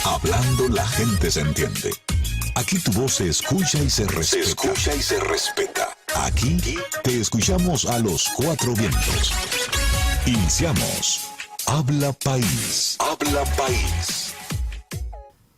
Hablando la gente se entiende. Aquí tu voz se escucha y se respeta. Se escucha y se respeta. Aquí te escuchamos a los cuatro vientos. Iniciamos. Habla País. Habla País.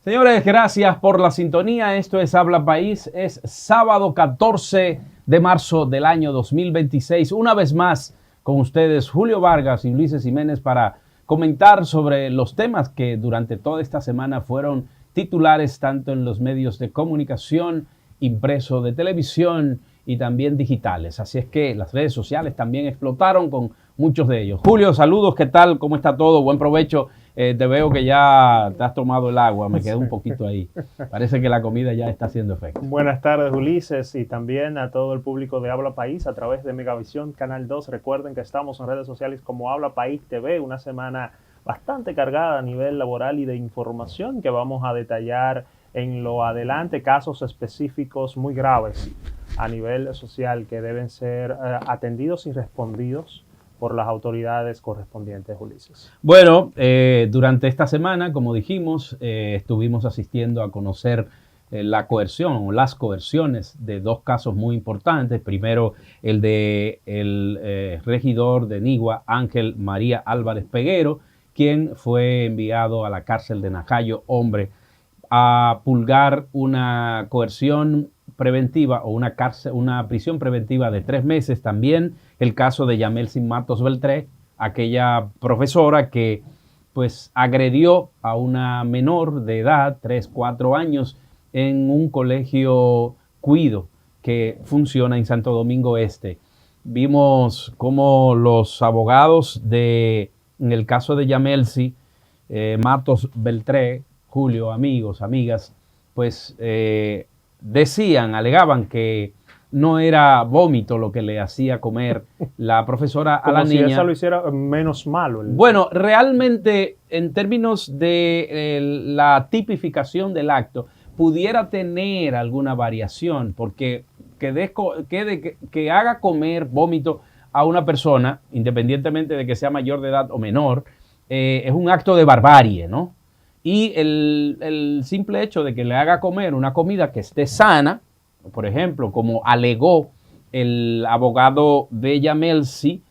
Señores, gracias por la sintonía. Esto es Habla País. Es sábado 14 de marzo del año 2026. Una vez más con ustedes Julio Vargas y Ulises Jiménez para comentar sobre los temas que durante toda esta semana fueron titulares tanto en los medios de comunicación, impreso, de televisión y también digitales. Así es que las redes sociales también explotaron con muchos de ellos. Julio, saludos, ¿qué tal? ¿Cómo está todo? Buen provecho. Te veo que ya te has tomado el agua, me quedé un poquito ahí. Parece que la comida ya está haciendo efecto. Buenas tardes, Ulises, y también a todo el público de Habla País a través de Megavisión Canal 2. Recuerden que estamos en redes sociales como Habla País TV, una semana bastante cargada a nivel laboral y de información que vamos a detallar en lo adelante, casos específicos muy graves a nivel social que deben ser atendidos y respondidos por las autoridades correspondientes, Ulises. Bueno, durante esta semana, como dijimos, estuvimos asistiendo a conocer la coerción o las coerciones de dos casos muy importantes. Primero, el de el regidor de Nigua, Ángel María Álvarez Peguero, quien fue enviado a la cárcel de Najayo, hombre, a pulgar una coerción preventiva o una prisión preventiva de 3 meses. También el caso de Yamelcy Matos Beltré, aquella profesora que pues agredió a una menor de edad, 3, 4 años, en un colegio Cuido que funciona en Santo Domingo Este. Vimos cómo los abogados en el caso de Yamelcy Matos Beltré, Julio, amigos, amigas, pues alegaban que no era vómito lo que le hacía comer la profesora a la niña. Como si eso lo hiciera menos malo. Bueno, realmente en términos de la tipificación del acto, pudiera tener alguna variación, porque que haga comer vómito a una persona, independientemente de que sea mayor de edad o menor, es un acto de barbarie, ¿no? Y el simple hecho de que le haga comer una comida que esté sana, por ejemplo, como alegó el abogado de Yamelcy,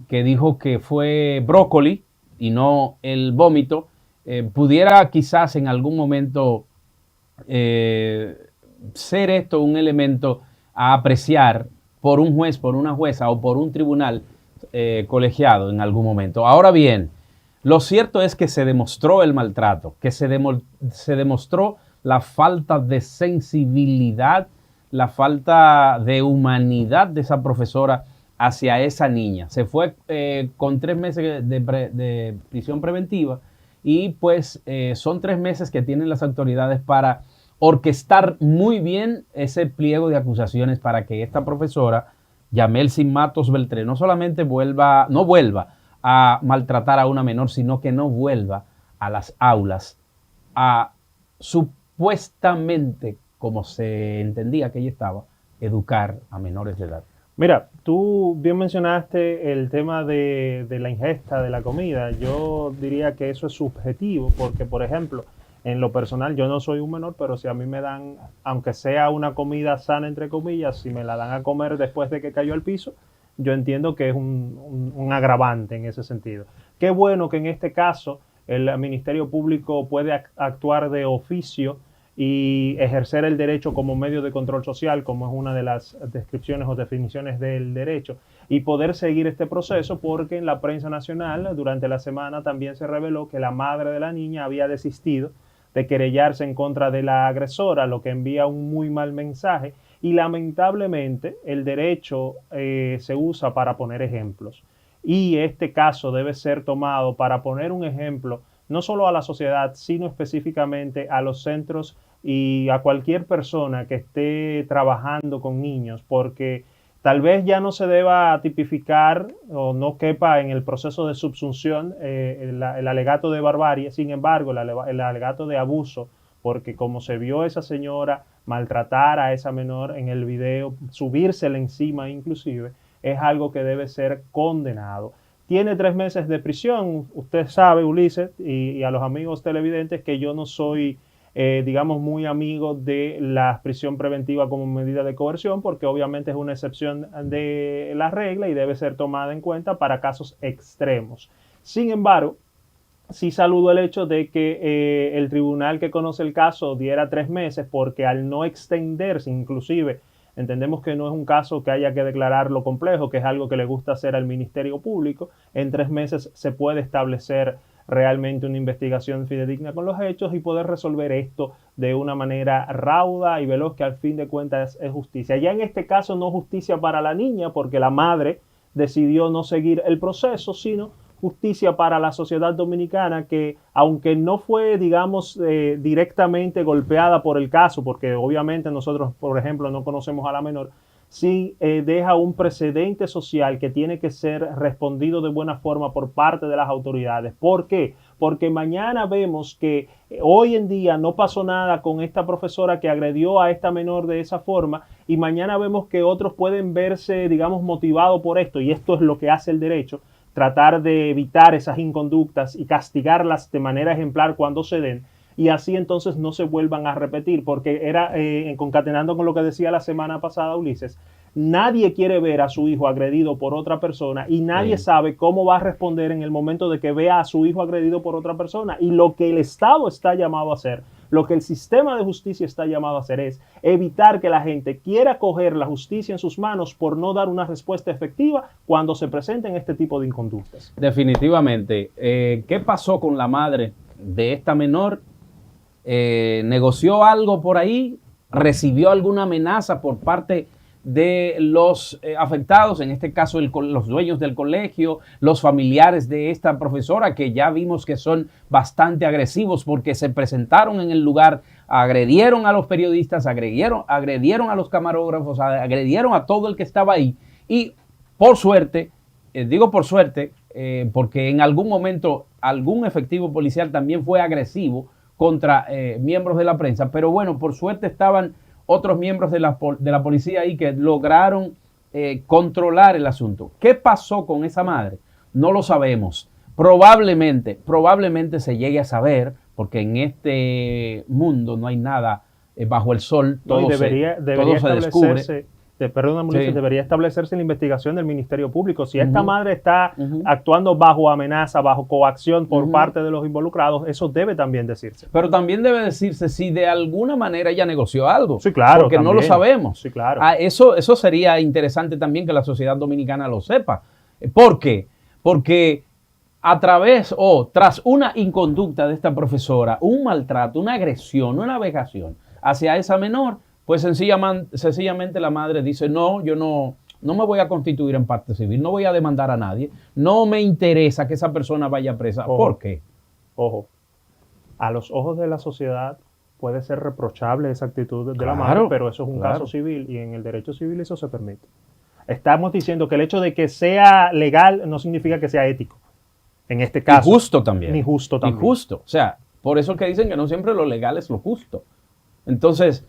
que dijo que fue brócoli y no el vómito, pudiera quizás en algún momento ser esto un elemento a apreciar por un juez, por una jueza o por un tribunal colegiado en algún momento. Ahora bien, lo cierto es que se demostró el maltrato, que se demostró la falta de sensibilidad, la falta de humanidad de esa profesora hacia esa niña. Se fue con 3 meses de prisión preventiva y pues son 3 meses que tienen las autoridades para orquestar muy bien ese pliego de acusaciones para que esta profesora, Yamelcy Matos Beltré, no solamente no vuelva a maltratar a una menor, sino que no vuelva a las aulas a supuestamente, como se entendía que ella estaba, educar a menores de edad. Mira, tú bien mencionaste el tema de la ingesta de la comida. Yo diría que eso es subjetivo porque, por ejemplo, en lo personal yo no soy un menor, pero si a mí me dan, aunque sea una comida sana, entre comillas, si me la dan a comer después de que cayó al piso, yo entiendo que es un agravante en ese sentido. Qué bueno que en este caso el Ministerio Público puede actuar de oficio y ejercer el derecho como medio de control social, como es una de las descripciones o definiciones del derecho, y poder seguir este proceso porque en la prensa nacional durante la semana también se reveló que la madre de la niña había desistido de querellarse en contra de la agresora, lo que envía un muy mal mensaje. Y lamentablemente el derecho se usa para poner ejemplos. Y este caso debe ser tomado para poner un ejemplo no solo a la sociedad, sino específicamente a los centros y a cualquier persona que esté trabajando con niños, porque tal vez ya no se deba tipificar o no quepa en el proceso de subsunción el alegato de barbarie, sin embargo el alegato de abuso, porque como se vio esa señora maltratar a esa menor en el video, subírsela encima inclusive, es algo que debe ser condenado. tiene 3 meses de prisión. Usted sabe, Ulises, y a los amigos televidentes, que yo no soy, digamos, muy amigo de la prisión preventiva como medida de coerción, porque obviamente es una excepción de la regla y debe ser tomada en cuenta para casos extremos. Sin embargo, sí saludo el hecho de que el tribunal que conoce el caso diera 3 meses, porque al no extenderse, inclusive, entendemos que no es un caso que haya que declararlo complejo, que es algo que le gusta hacer al Ministerio Público. En 3 meses se puede establecer realmente una investigación fidedigna con los hechos y poder resolver esto de una manera rauda y veloz, que al fin de cuentas es justicia. Ya en este caso no justicia para la niña, porque la madre decidió no seguir el proceso, sino justicia para la sociedad dominicana, que aunque no fue, digamos, directamente golpeada por el caso, porque obviamente nosotros, por ejemplo, no conocemos a la menor, sí deja un precedente social que tiene que ser respondido de buena forma por parte de las autoridades. ¿Por qué? Porque mañana vemos que hoy en día no pasó nada con esta profesora que agredió a esta menor de esa forma, y mañana vemos que otros pueden verse, digamos, motivados por esto, y esto es lo que hace el derecho: tratar de evitar esas inconductas y castigarlas de manera ejemplar cuando se den, y así entonces no se vuelvan a repetir, porque era, concatenando con lo que decía la semana pasada Ulises, nadie quiere ver a su hijo agredido por otra persona, y nadie sabe cómo va a responder en el momento de que vea a su hijo agredido por otra persona. Y lo que el Estado está llamado a hacer, lo que el sistema de justicia está llamado a hacer, es evitar que la gente quiera coger la justicia en sus manos por no dar una respuesta efectiva cuando se presenten este tipo de inconductas. Definitivamente. ¿Qué pasó con la madre de esta menor? ¿Negoció algo por ahí? ¿Recibió alguna amenaza por parte de los afectados, en este caso los dueños del colegio, los familiares de esta profesora, que ya vimos que son bastante agresivos porque se presentaron en el lugar, agredieron a los periodistas, agredieron a los camarógrafos, agredieron a todo el que estaba ahí? Y por suerte, digo por suerte, porque en algún momento algún efectivo policial también fue agresivo contra miembros de la prensa, pero bueno, por suerte estaban otros miembros de la policía ahí que lograron controlar el asunto. ¿Qué pasó con esa madre? No lo sabemos. Probablemente se llegue a saber, porque en este mundo no hay nada bajo el sol, todo se descubre. Debería establecerse la investigación del Ministerio Público. Si esta madre está actuando bajo amenaza, bajo coacción por parte de los involucrados, eso debe también decirse. Pero también debe decirse si de alguna manera ella negoció algo. Sí, claro. Porque también no lo sabemos. Sí, claro. Eso sería interesante también que la sociedad dominicana lo sepa. ¿Por qué? Porque a través tras una inconducta de esta profesora, un maltrato, una agresión, una vejación hacia esa menor, pues sencillamente la madre dice: no, yo no me voy a constituir en parte civil, no voy a demandar a nadie, no me interesa que esa persona vaya presa. ¿Por qué? Ojo, a los ojos de la sociedad puede ser reprochable esa actitud de la madre, pero eso es un caso civil, y en el derecho civil eso se permite. Estamos diciendo que el hecho de que sea legal no significa que sea ético. En este caso. Ni justo también. Ni justo también. Ni justo. O sea, por eso es que dicen que no siempre lo legal es lo justo. Entonces,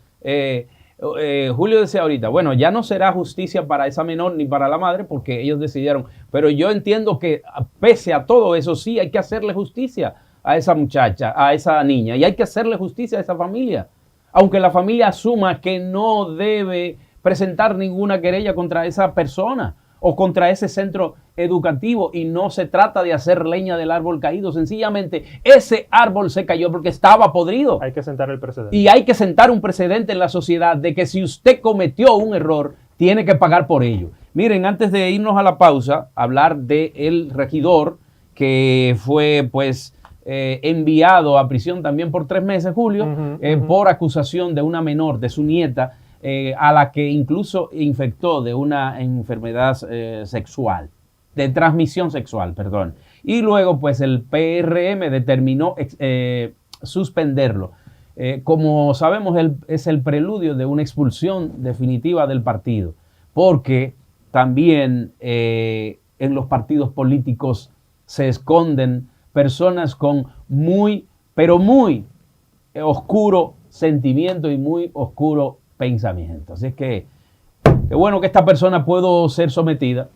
Julio decía ahorita, bueno, ya no será justicia para esa menor ni para la madre porque ellos decidieron, pero yo entiendo que pese a todo eso sí hay que hacerle justicia a esa muchacha, a esa niña, y hay que hacerle justicia a esa familia, aunque la familia asuma que no debe presentar ninguna querella contra esa persona o contra ese centro educativo, y no se trata de hacer leña del árbol caído. Sencillamente ese árbol se cayó porque estaba podrido. Hay que sentar el precedente. Y hay que sentar un precedente en la sociedad de que si usted cometió un error, tiene que pagar por ello. Miren, antes de irnos a la pausa, hablar del regidor que fue enviado a prisión también por 3 meses, Julio, por acusación de una menor, de su nieta, a la que incluso infectó de una enfermedad sexual, de transmisión sexual, perdón. Y luego, pues, el PRM determinó suspenderlo. Como sabemos, es el preludio de una expulsión definitiva del partido, porque también en los partidos políticos se esconden personas con muy oscuro sentimiento y muy oscuro pensamiento. Así es que qué bueno que esta persona pudo ser sometida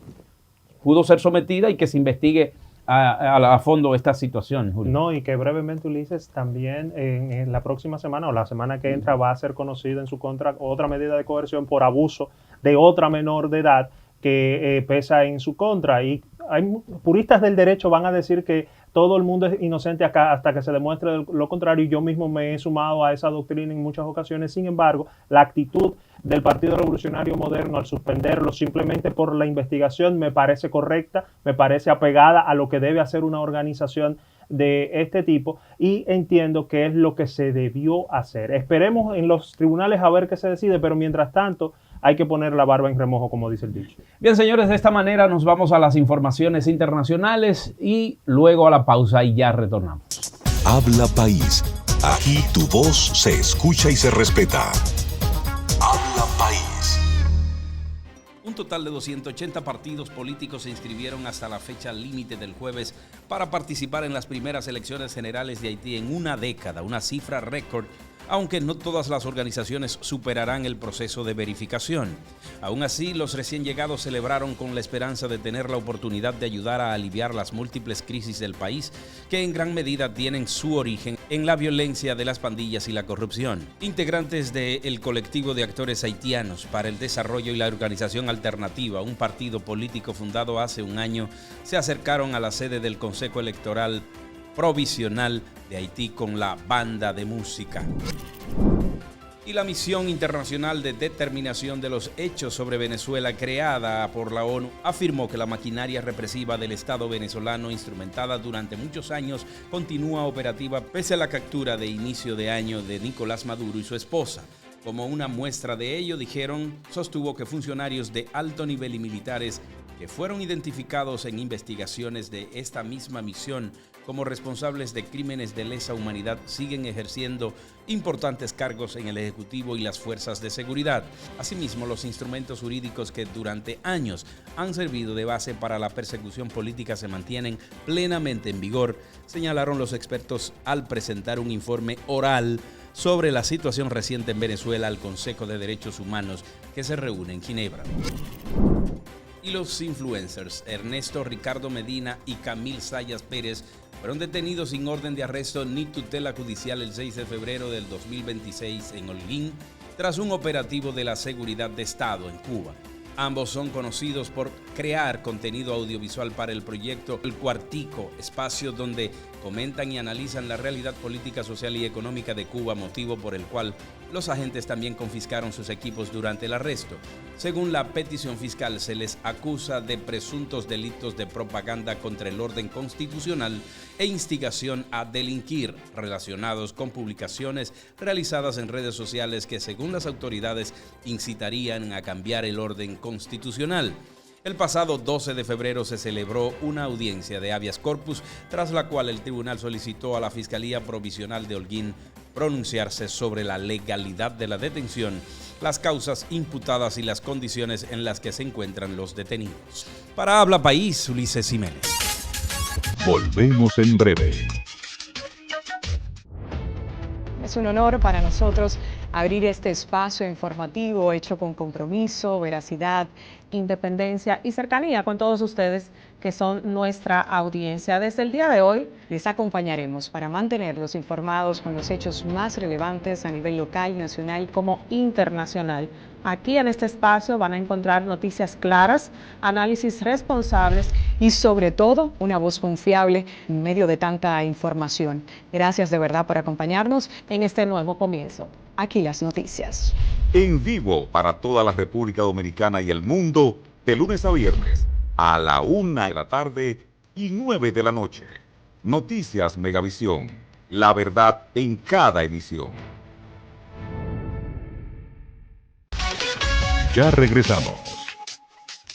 pudo ser sometida y que se investigue a fondo esta situación, Julio. No, y que brevemente, Ulises, también en la próxima semana o la semana que entra va a ser conocida en su contra otra medida de coerción por abuso de otra menor de edad que pesa en su contra. Y hay puristas del derecho van a decir que todo el mundo es inocente acá hasta que se demuestre lo contrario, y yo mismo me he sumado a esa doctrina en muchas ocasiones. Sin embargo, la actitud del Partido Revolucionario Moderno al suspenderlo simplemente por la investigación me parece correcta, me parece apegada a lo que debe hacer una organización de este tipo, y entiendo que es lo que se debió hacer. Esperemos en los tribunales a ver qué se decide, pero mientras tanto hay que poner la barba en remojo, como dice el dicho. Bien, señores, de esta manera nos vamos a las informaciones internacionales y luego a la pausa y ya retornamos. Habla País. Aquí tu voz se escucha y se respeta. Habla País. Un total de 280 partidos políticos se inscribieron hasta la fecha límite del jueves para participar en las primeras elecciones generales de Haití en una década, una cifra récord, aunque no todas las organizaciones superarán el proceso de verificación. Aún así, los recién llegados celebraron con la esperanza de tener la oportunidad de ayudar a aliviar las múltiples crisis del país, que en gran medida tienen su origen en la violencia de las pandillas y la corrupción. Integrantes del colectivo de actores haitianos para el desarrollo y la organización alternativa, un partido político fundado hace un año, se acercaron a la sede del Consejo Electoral Provisional de Haití con la banda de música. Y la misión internacional de determinación de los hechos sobre Venezuela creada por la ONU afirmó que la maquinaria represiva del Estado venezolano instrumentada durante muchos años continúa operativa pese a la captura de inicio de año de Nicolás Maduro y su esposa. Como una muestra de ello, sostuvo que funcionarios de alto nivel y militares que fueron identificados en investigaciones de esta misma misión como responsables de crímenes de lesa humanidad siguen ejerciendo importantes cargos en el Ejecutivo y las fuerzas de seguridad. Asimismo, los instrumentos jurídicos que durante años han servido de base para la persecución política se mantienen plenamente en vigor, señalaron los expertos al presentar un informe oral sobre la situación reciente en Venezuela al Consejo de Derechos Humanos que se reúne en Ginebra. Y los influencers Ernesto Ricardo Medina y Camil Zayas Pérez fueron detenidos sin orden de arresto ni tutela judicial el 6 de febrero del 2026 en Holguín tras un operativo de la Seguridad de Estado en Cuba. Ambos son conocidos por crear contenido audiovisual para el proyecto El Cuartico, espacio donde comentan y analizan la realidad política, social y económica de Cuba, motivo por el cual los agentes también confiscaron sus equipos durante el arresto. Según la petición fiscal, se les acusa de presuntos delitos de propaganda contra el orden constitucional e instigación a delinquir relacionados con publicaciones realizadas en redes sociales que, según las autoridades, incitarían a cambiar el orden constitucional. El pasado 12 de febrero se celebró una audiencia de habeas corpus, tras la cual el tribunal solicitó a la Fiscalía Provisional de Holguín pronunciarse sobre la legalidad de la detención, las causas imputadas y las condiciones en las que se encuentran los detenidos. Para Habla País, Ulises Jiménez. Volvemos en breve. Es un honor para nosotros abrir este espacio informativo hecho con compromiso, veracidad, independencia y cercanía con todos ustedes que son nuestra audiencia. Desde el día de hoy les acompañaremos para mantenerlos informados con los hechos más relevantes a nivel local, nacional como internacional. Aquí en este espacio van a encontrar noticias claras, análisis responsables y sobre todo una voz confiable en medio de tanta información. Gracias de verdad por acompañarnos en este nuevo comienzo. Aquí las noticias. En vivo para toda la República Dominicana y el mundo, de lunes a viernes, a la 1:00 p.m. y 9:00 p.m. Noticias Megavisión. La verdad en cada emisión. Ya regresamos.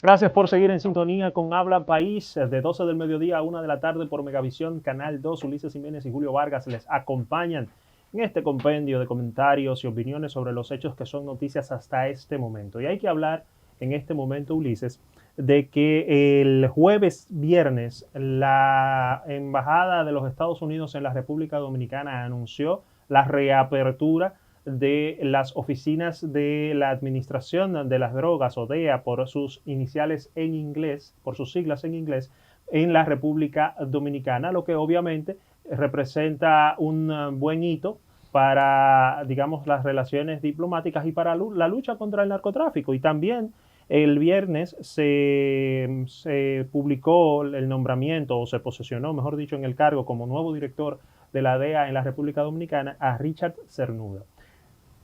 Gracias por seguir en sintonía con Habla País. De 12 del mediodía a 1:00 p.m. por Megavisión, Canal 2. Ulises Jiménez y Julio Vargas les acompañan en este compendio de comentarios y opiniones sobre los hechos que son noticias hasta este momento. Y hay que hablar en este momento, Ulises, de que el viernes, la Embajada de los Estados Unidos en la República Dominicana anunció la reapertura de las oficinas de la Administración de las Drogas, o DEA, por sus iniciales en inglés, por sus siglas en inglés, en la República Dominicana, lo que obviamente representa un buen hito para, digamos, las relaciones diplomáticas y para la lucha contra el narcotráfico. Y también el viernes se publicó el nombramiento, o se posesionó, mejor dicho, en el cargo como nuevo director de la DEA en la República Dominicana a Richard Cernuda.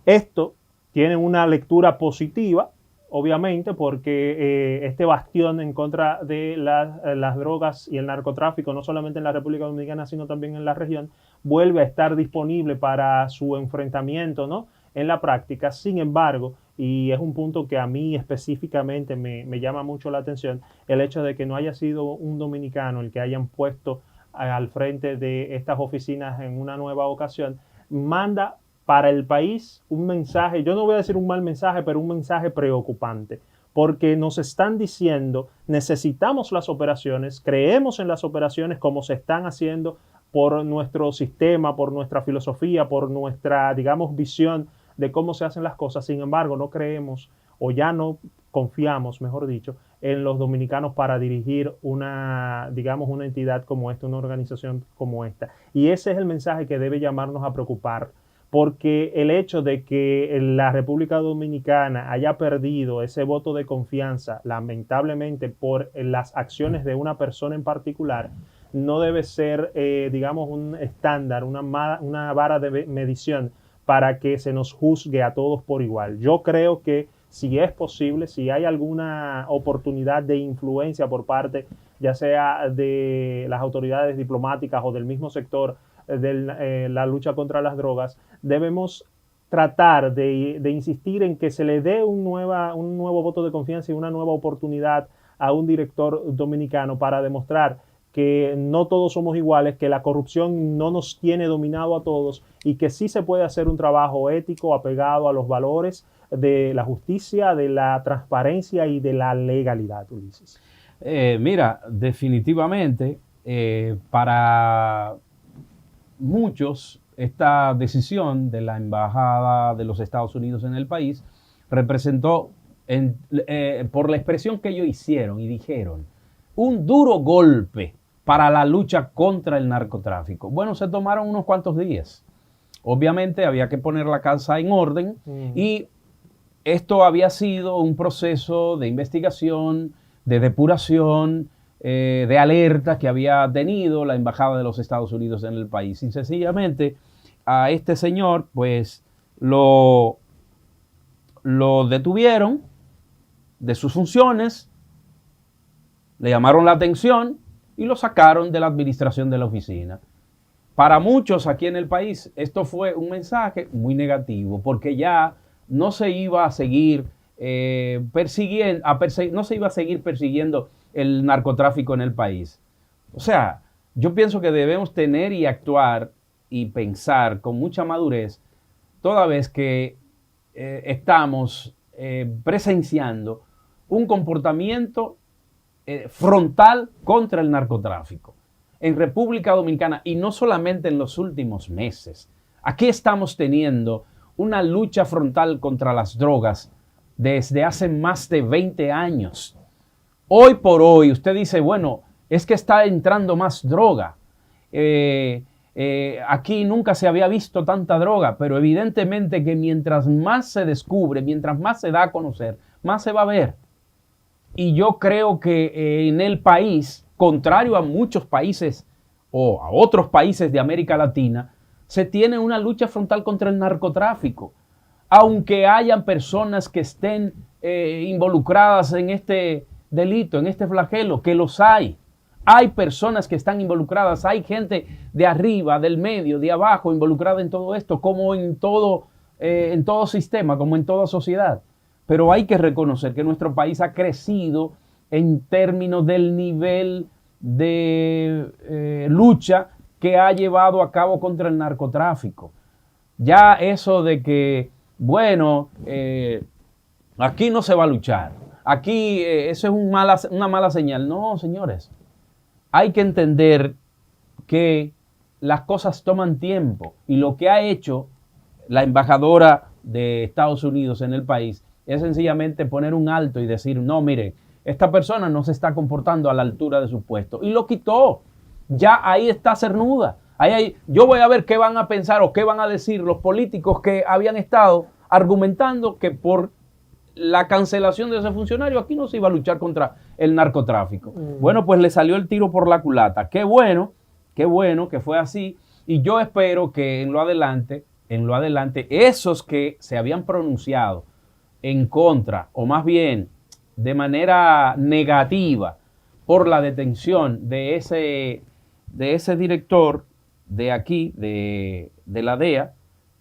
Esto tiene una lectura positiva, obviamente, porque este bastión en contra de las drogas y el narcotráfico, no solamente en la República Dominicana, sino también en la región, vuelve a estar disponible para su enfrentamiento, ¿no?, en la práctica. Sin embargo, y es un punto que a mí específicamente me llama mucho la atención, el hecho de que no haya sido un dominicano el que hayan puesto al frente de estas oficinas en una nueva ocasión, manda para el país un mensaje, yo no voy a decir un mal mensaje, pero un mensaje preocupante, porque nos están diciendo, necesitamos las operaciones, creemos en las operaciones como se están haciendo por nuestro sistema, por nuestra filosofía, por nuestra, digamos, visión de cómo se hacen las cosas. Sin embargo, no creemos, o ya no confiamos, mejor dicho, en los dominicanos para dirigir una, digamos, una entidad como esta, una organización como esta. Y ese es el mensaje que debe llamarnos a preocupar, porque el hecho de que la República Dominicana haya perdido ese voto de confianza, lamentablemente por las acciones de una persona en particular, no debe ser, digamos, un estándar, una vara de medición para que se nos juzgue a todos por igual. Yo creo que si es posible, si hay alguna oportunidad de influencia por parte, ya sea de las autoridades diplomáticas o del mismo sector de la lucha contra las drogas, debemos tratar de insistir en que se le dé un nuevo voto de confianza y una nueva oportunidad a un director dominicano para demostrar que no todos somos iguales, que la corrupción no nos tiene dominado a todos y que sí se puede hacer un trabajo ético apegado a los valores de la justicia, de la transparencia y de la legalidad, Ulises. Mira, definitivamente, para muchos, esta decisión de la Embajada de los Estados Unidos en el país representó, por la expresión que ellos hicieron y dijeron, un duro golpe para la lucha contra el narcotráfico. Bueno, se tomaron unos cuantos días. Obviamente había que poner la casa en orden y esto había sido un proceso de investigación, de depuración, de alerta que había tenido la Embajada de los Estados Unidos en el país. Y sencillamente a este señor pues lo detuvieron de sus funciones, le llamaron la atención y lo sacaron de la administración de la oficina. Para muchos aquí en el país esto fue un mensaje muy negativo porque ya no se iba a seguir no se iba a seguir persiguiendo el narcotráfico en el país. O sea, yo pienso que debemos tener y actuar y pensar con mucha madurez toda vez que estamos presenciando un comportamiento frontal contra el narcotráfico en República Dominicana y no solamente en los últimos meses. Aquí estamos teniendo una lucha frontal contra las drogas desde hace más de 20 años. Hoy por hoy usted dice, bueno, es que está entrando más droga. Aquí nunca se había visto tanta droga, pero evidentemente que mientras más se descubre, mientras más se da a conocer, más se va a ver. Y yo creo que en el país, contrario a muchos países o a otros países de América Latina, se tiene una lucha frontal contra el narcotráfico. Aunque hayan personas que estén involucradas en este delito, en este flagelo, que los hay. Hay personas que están involucradas, hay gente de arriba, del medio, de abajo, involucrada en todo esto, como en todo sistema, como en toda sociedad. Pero hay que reconocer que nuestro país ha crecido en términos del nivel de lucha que ha llevado a cabo contra el narcotráfico. Ya eso de que, bueno, aquí no se va a luchar, aquí eso es una mala señal. No, señores, hay que entender que las cosas toman tiempo y lo que ha hecho la embajadora de Estados Unidos en el país, es sencillamente poner un alto y decir, no, mire, esta persona no se está comportando a la altura de su puesto. Y lo quitó. Ya ahí está cernuda. Yo voy a ver qué van a pensar o qué van a decir los políticos que habían estado argumentando que por la cancelación de ese funcionario aquí no se iba a luchar contra el narcotráfico. Bueno, pues le salió el tiro por la culata. Qué bueno que fue así. Y yo espero que en lo adelante, esos que se habían pronunciado en contra, o más bien de manera negativa, por la detención de ese director de aquí, de la DEA,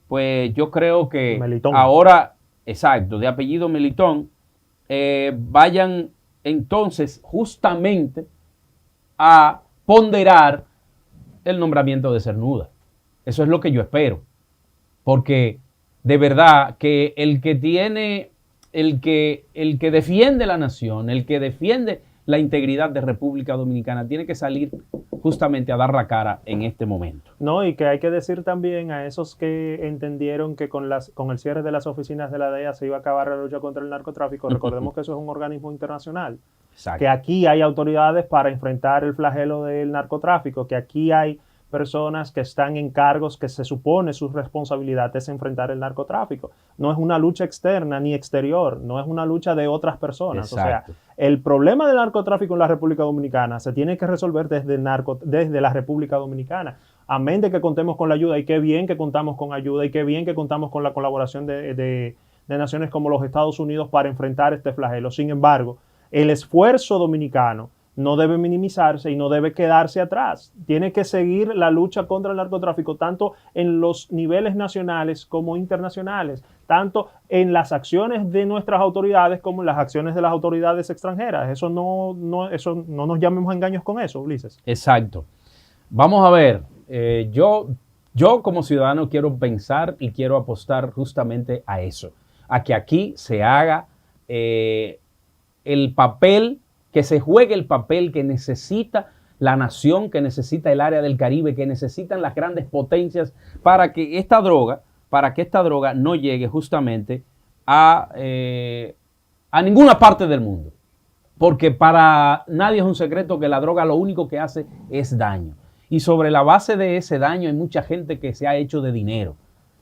pues yo creo que Melitón. ahora, exacto, de apellido Melitón, vayan entonces justamente a ponderar el nombramiento de Cernuda. Eso es lo que yo espero. Porque de verdad que el que defiende la nación, el que defiende la integridad de República Dominicana, tiene que salir justamente a dar la cara en este momento. No, y que hay que decir también a esos que entendieron que con el cierre de las oficinas de la DEA se iba a acabar la lucha contra el narcotráfico. Recordemos que eso es un organismo internacional. Exacto. Que aquí hay autoridades para enfrentar el flagelo del narcotráfico, que aquí hay personas que están en cargos que se supone su responsabilidad es enfrentar el narcotráfico. No es una lucha externa ni exterior, no es una lucha de otras personas. Exacto. O sea, el problema del narcotráfico en la República Dominicana se tiene que resolver desde la República Dominicana. Amén de que contemos con la ayuda, y qué bien que contamos con ayuda, y qué bien que contamos con la colaboración de naciones como los Estados Unidos para enfrentar este flagelo. Sin embargo, el esfuerzo dominicano no debe minimizarse y no debe quedarse atrás. Tiene que seguir la lucha contra el narcotráfico, tanto en los niveles nacionales como internacionales, tanto en las acciones de nuestras autoridades como en las acciones de las autoridades extranjeras. Eso no nos llamemos a engaños con eso, Ulises. Exacto. Vamos a ver, yo como ciudadano quiero pensar y quiero apostar justamente a eso, a que aquí se haga el papel, que se juegue el papel que necesita la nación, que necesita el área del Caribe, que necesitan las grandes potencias para que esta droga no llegue justamente a ninguna parte del mundo. Porque para nadie es un secreto que la droga lo único que hace es daño. Y sobre la base de ese daño hay mucha gente que se ha hecho de dinero.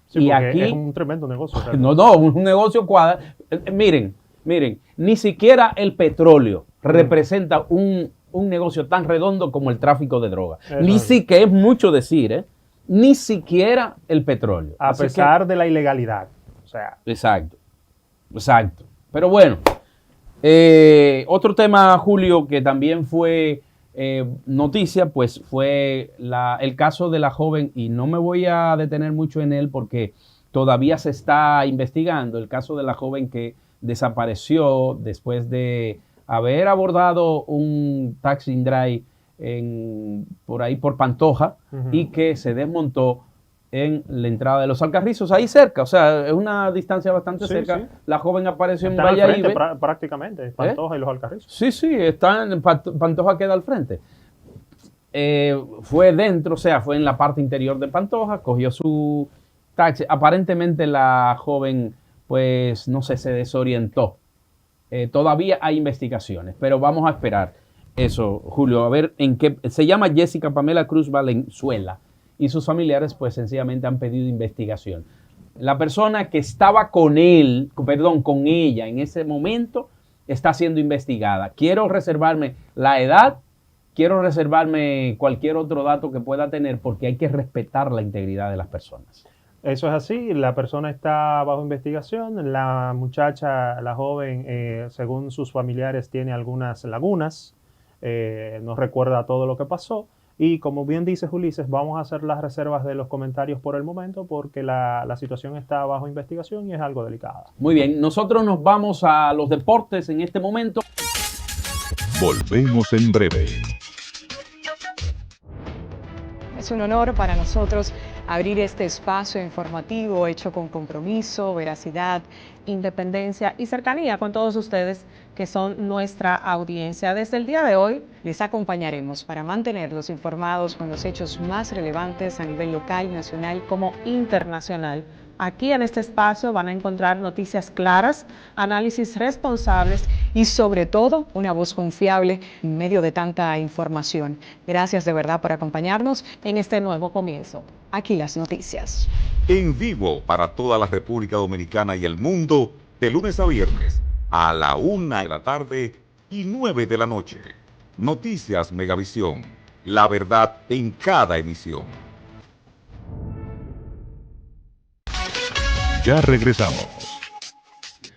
Sí, y porque aquí es un tremendo negocio. un negocio cuadra. Miren, ni siquiera el petróleo representa un negocio tan redondo como el tráfico de drogas. Ni siquiera, es mucho decir, ni siquiera el petróleo. A pesar de la ilegalidad. O sea. Exacto. Pero bueno, otro tema, Julio, que también fue noticia, pues fue el caso de la joven, y no me voy a detener mucho en él porque todavía se está investigando, el caso de la joven que desapareció después de haber abordado un taxi drive por ahí por Pantoja, y que se desmontó en la entrada de los Alcarrizos, ahí cerca, o sea, es una distancia bastante cerca. Sí. La joven apareció en Valladolid. Prácticamente, Pantoja y los Alcarrizos. Sí, Pantoja queda al frente. Fue dentro, o sea, fue en la parte interior de Pantoja, cogió su taxi. Aparentemente la joven, pues, no sé, se desorientó. Todavía hay investigaciones, pero vamos a esperar eso, Julio, a ver en qué. Se llama Jessica Pamela Cruz Valenzuela y sus familiares, pues, sencillamente han pedido investigación. La persona que estaba con ella en ese momento está siendo investigada. Quiero reservarme la edad, quiero reservarme cualquier otro dato que pueda tener, porque hay que respetar la integridad de las personas. Eso es así, la persona está bajo investigación, la muchacha, la joven, según sus familiares, tiene algunas lagunas, no recuerda todo lo que pasó, y como bien dice Ulises, vamos a hacer las reservas de los comentarios por el momento porque la situación está bajo investigación y es algo delicada. Muy bien, nosotros nos vamos a los deportes en este momento. Volvemos en breve. Es un honor para nosotros abrir este espacio informativo hecho con compromiso, veracidad, independencia y cercanía con todos ustedes que son nuestra audiencia. Desde el día de hoy les acompañaremos para mantenerlos informados con los hechos más relevantes a nivel local, nacional como internacional Aquí en este espacio van a encontrar noticias claras, análisis responsables y sobre todo una voz confiable en medio de tanta información. Gracias de verdad por acompañarnos en este nuevo comienzo. Aquí las noticias. En vivo para toda la República Dominicana y el mundo, de lunes a viernes, a la 1:00 y 9:00. Noticias Megavisión. La verdad en cada emisión. Ya regresamos.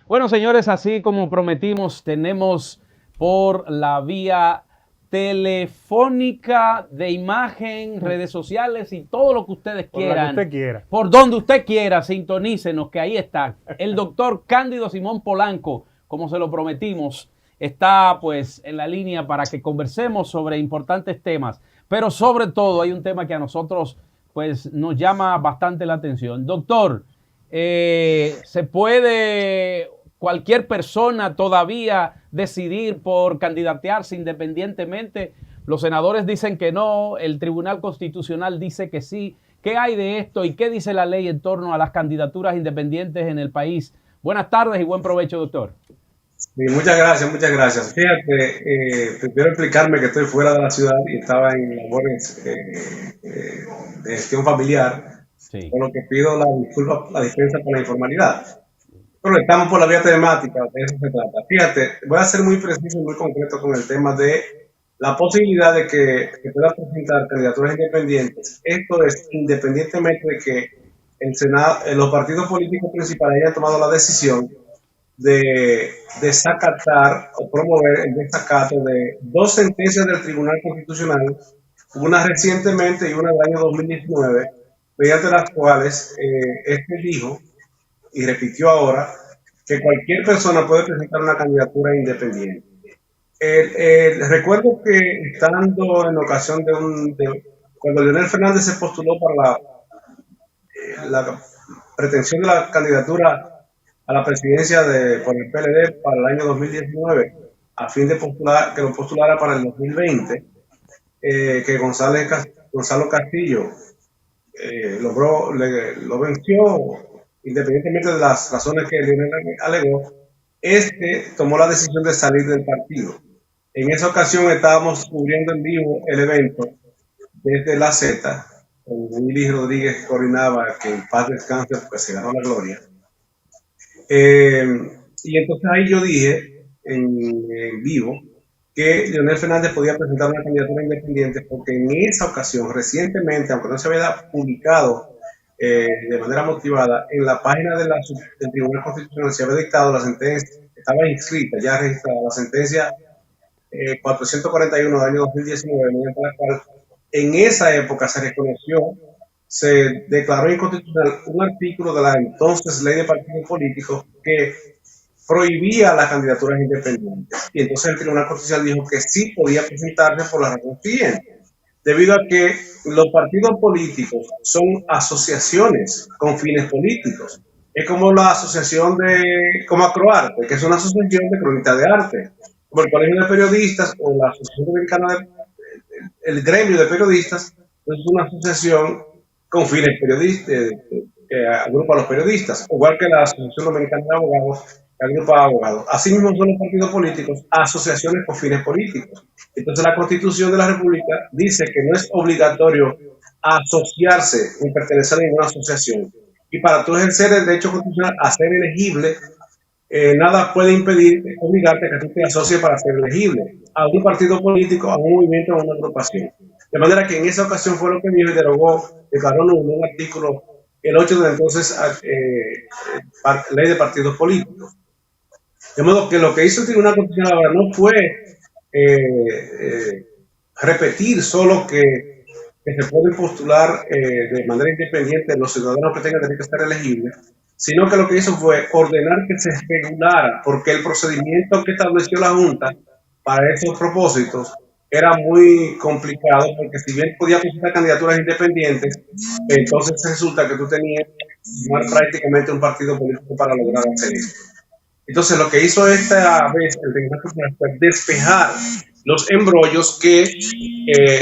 Bueno, señores, así como prometimos, tenemos por la vía telefónica, de imagen, redes sociales y todo lo que ustedes quieran. Por la que usted quiera. Por donde usted quiera, sintonícenos, que ahí está. El doctor Cándido Simón Polanco, como se lo prometimos, está pues en la línea para que conversemos sobre importantes temas. Pero sobre todo hay un tema que a nosotros pues nos llama bastante la atención. Doctor, ¿se puede cualquier persona todavía decidir por candidatearse independientemente? Los senadores dicen que no, el Tribunal Constitucional dice que sí. ¿Qué hay de esto y qué dice la ley en torno a las candidaturas independientes en el país? Buenas tardes y buen provecho, doctor. Sí, muchas gracias, muchas gracias. Fíjate, quiero explicarme que estoy fuera de la ciudad y estaba en labores de gestión familiar, Sí. con lo que pido la dispensa por la informalidad. Pero estamos por la vía temática, de eso se trata. Fíjate, voy a ser muy preciso y muy concreto con el tema de la posibilidad de que se puedan presentar candidaturas independientes. Esto es independientemente de que el Senado, los partidos políticos principales hayan tomado la decisión de desacatar o promover el desacato de dos sentencias del Tribunal Constitucional, una recientemente y una del año 2019, mediante las cuales este dijo y repitió ahora que cualquier persona puede presentar una candidatura independiente. Recuerdo que estando en ocasión cuando Leonel Fernández se postuló para la pretensión de la candidatura a la presidencia por el PLD para el año 2019, a fin de que lo postulara para el 2020, que Gonzalo Castillo lo venció, independientemente de las razones que Leonel alegó. Tomó la decisión de salir del partido. En esa ocasión estábamos cubriendo en vivo el evento desde la Z, con Willy Rodríguez que coordinaba, que en paz descanse porque se ganó la gloria. Y entonces ahí yo dije en vivo que Leonel Fernández podía presentar una candidatura independiente porque en esa ocasión, recientemente, aunque no se había publicado de manera motivada, en la página del Tribunal Constitucional se había dictado la sentencia, estaba inscrita, ya registrada, la sentencia 441 del año 2019, mediante la cual en esa época se declaró inconstitucional un artículo de la entonces Ley de Partidos Políticos que prohibía las candidaturas independientes. Y entonces el Tribunal Constitucional dijo que sí podía presentarse por la razón siguiente: debido a que los partidos políticos son asociaciones con fines políticos. Es como la asociación como Acroarte, que es una asociación de cronistas de arte, como el Colegio de Periodistas o la Asociación Dominicana, el gremio de periodistas, es una asociación con fines periodistas, que agrupa a los periodistas, igual que la Asociación Dominicana de Abogados, que agrupa a abogados. Asimismo son los partidos políticos asociaciones con fines políticos. Entonces la Constitución de la República dice que no es obligatorio asociarse ni pertenecer a ninguna asociación. Y para tú ejercer el derecho constitucional a ser elegible, nada puede obligarte a que tú te asocies para ser elegible a un partido político, a un movimiento o a una agrupación. De manera que en esa ocasión fue lo que dijo y declaró nulo un artículo, el 8 de la entonces Ley de Partidos Políticos. De modo que lo que hizo el Tribunal Constitucional ahora no fue repetir solo que se puede postular de manera independiente los ciudadanos que tengan derecho a estar elegibles, sino que lo que hizo fue ordenar que se regulara, porque el procedimiento que estableció la Junta para esos propósitos era muy complicado, porque si bien podía presentar candidaturas independientes, entonces resulta que tú tenías que formar prácticamente un partido político para lograr hacer eso. Entonces lo que hizo esta vez el Tribunal Constitucional fue despejar los embrollos que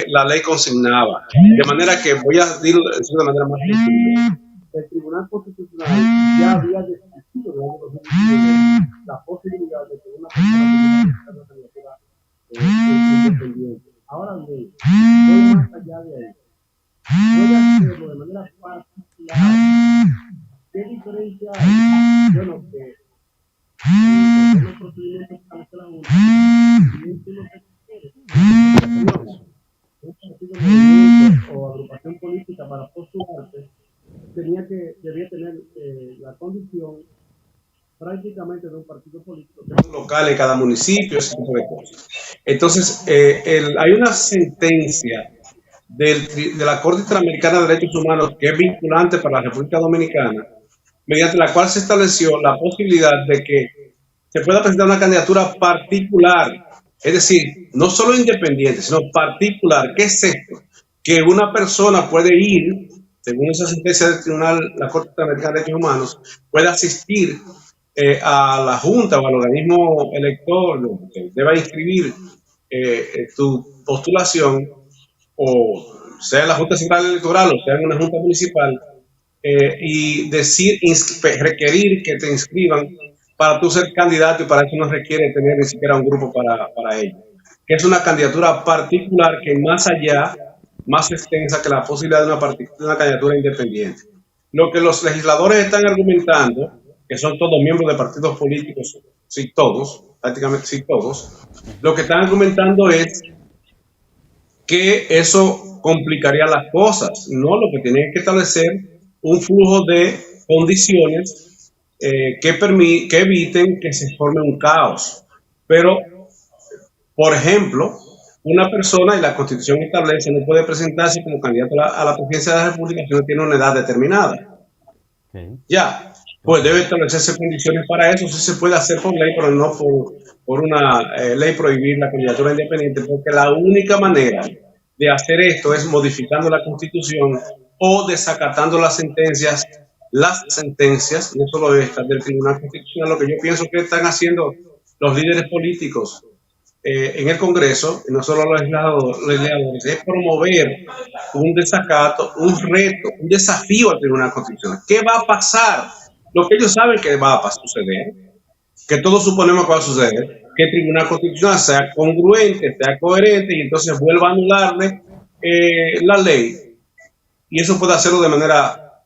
la ley consignaba. De manera que voy a decirlo de manera más sencilla. el Tribunal Constitucional ya había discutido en el año 2019 la posibilidad de que una persona pudiera presentar una candidatura independiente. Ahora bien, voy más allá de ahí. Puede hacerlo de manera particular. ¿Qué diferencia hay? Bueno, que los procedimientos que establece la Junta, si tú no te quieres, un partido, movimiento o agrupación política para postularse, debía tener la condición prácticamente de un partido político local en cada municipio, ese tipo de cosas. Entonces, hay una sentencia de la Corte Interamericana de Derechos Humanos que es vinculante para la República Dominicana, mediante la cual se estableció la posibilidad de que se pueda presentar una candidatura particular, es decir, no solo independiente, sino particular. ¿Qué es esto? Que una persona puede ir, según esa sentencia del Tribunal, la Corte Interamericana de Derechos Humanos, puede asistir a la Junta o al organismo elector que deba inscribir tu postulación, o sea en la Junta Central Electoral o sea en una Junta Municipal, y requerir que te inscriban para tú ser candidato, y para eso no requiere tener ni siquiera un grupo para ello. Que es una candidatura particular que más allá, más extensa que la posibilidad de una candidatura independiente. Lo que los legisladores están argumentando, que son todos miembros de partidos políticos, sí todos, prácticamente sí todos, lo que están argumentando es que eso complicaría las cosas, ¿no? Lo que tienen que establecer un flujo de condiciones que eviten que se forme un caos. Pero, por ejemplo, una persona, y la Constitución establece, no puede presentarse como candidato a la presidencia de la República si no tiene una edad determinada. Ya, pues debe establecerse condiciones para eso. Sí se puede hacer por ley, pero no por una ley prohibir la candidatura independiente, porque la única manera de hacer esto es modificando la Constitución o desacatando las sentencias, no solo estas del Tribunal Constitucional. Lo que yo pienso que están haciendo los líderes políticos en el Congreso, y no solo los legisladores, es promover un desacato, un reto, un desafío al Tribunal Constitucional. ¿Qué va a pasar? Lo que ellos saben que va a suceder, que todos suponemos que va a suceder, que el Tribunal Constitucional sea congruente, sea coherente, y entonces vuelva a anularle la ley. Y eso puede hacerlo de manera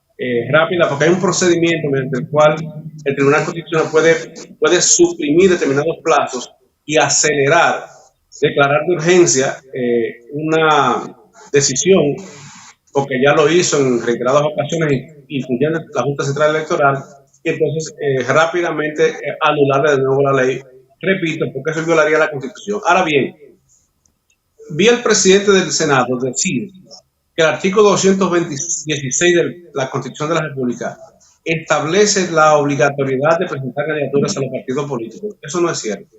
rápida, porque hay un procedimiento mediante el cual el Tribunal Constitucional puede suprimir determinados plazos y acelerar, declarar de urgencia una decisión, porque ya lo hizo en reiteradas ocasiones, incluyendo la Junta Central Electoral, y entonces rápidamente anularle de nuevo la ley. Repito, porque eso violaría la Constitución. Ahora bien, vi al presidente del Senado decir que el artículo 216 de la Constitución de la República establece la obligatoriedad de presentar candidaturas a los partidos políticos. Eso no es cierto.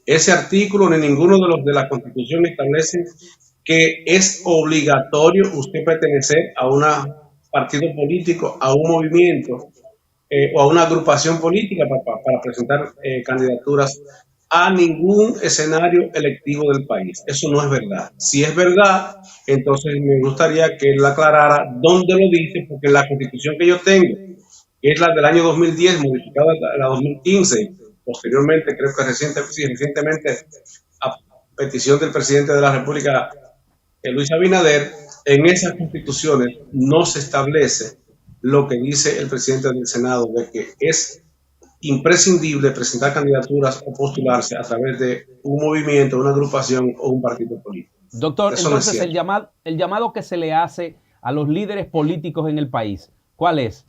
Ese artículo ni ninguno de los de la Constitución establece que es obligatorio usted pertenecer a un partido político, a un movimiento o a una agrupación política para presentar candidaturas a ningún escenario electivo del país. Eso no es verdad. Si es verdad, entonces me gustaría que él aclarara dónde lo dice, porque la Constitución que yo tengo, que es la del año 2010, modificada en la 2015, posteriormente, creo que recientemente, a petición del presidente de la República, Luis Abinader, en esas constituciones no se establece lo que dice el presidente del Senado, de que es imprescindible presentar candidaturas o postularse a través de un movimiento, una agrupación o un partido político. Doctor, eso entonces no es el llamado que se le hace a los líderes políticos en el país, ¿cuál es?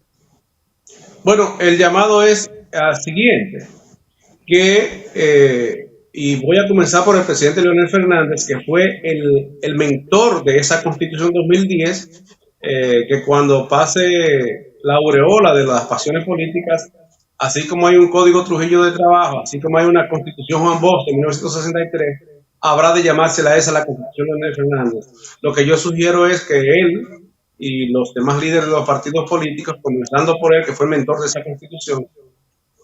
Bueno, el llamado es al siguiente, y voy a comenzar por el presidente Leonel Fernández, que fue el mentor de esa Constitución 2010, que cuando pase la aureola de las pasiones políticas, así como hay un Código Trujillo de Trabajo, así como hay una Constitución Juan Bosch de 1963, habrá de llamársela esa la Constitución Leonel Fernández. Lo que yo sugiero es que él y los demás líderes de los partidos políticos, comenzando por él, que fue el mentor de esa Constitución,